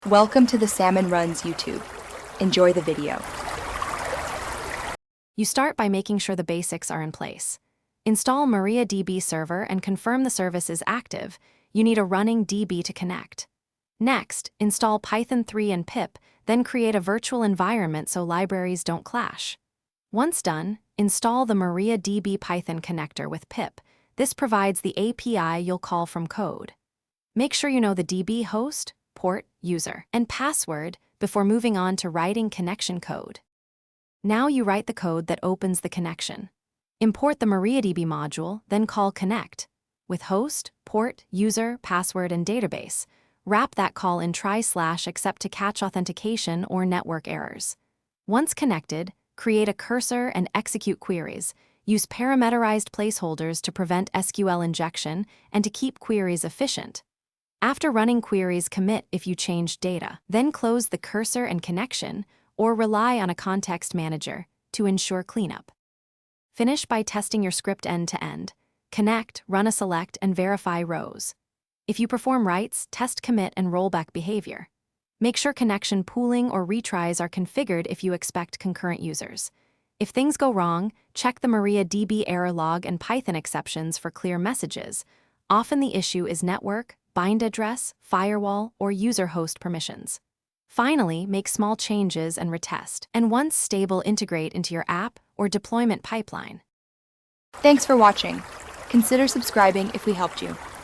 Welcome to the Salmon Runs YouTube. Enjoy the video. You start by making sure the basics are in place. Install Mariadb server and confirm the service is active. You need a running DB to connect. Next, install Python 3 and pip, then create a virtual environment so libraries don't clash. Once done, install the Mariadb Python connector with pip. This provides the API you'll call from code. Make sure you know the DB host, port, user, and password before moving on to writing connection code. Now you write the code that opens the connection. Import the Mariadb module, then call connect. With host, port, user, password, and database, wrap that call in try/except to catch authentication or network errors. Once connected, create a cursor and execute queries. Use parameterized placeholders to prevent SQL injection and to keep queries efficient. After running queries, commit if you changed data. Then close the cursor and connection, or rely on a context manager to ensure cleanup. Finish by testing your script end-to-end. Connect, run a select, and verify rows. If you perform writes, test commit and rollback behavior. Make sure connection pooling or retries are configured if you expect concurrent users. If things go wrong, check the Mariadb error log and Python exceptions for clear messages. Often the issue is network, bind address, firewall, or user host permissions. Finally, make small changes and retest, and once stable, integrate into your app or deployment pipeline. Thanks for watching. Consider subscribing if we helped you.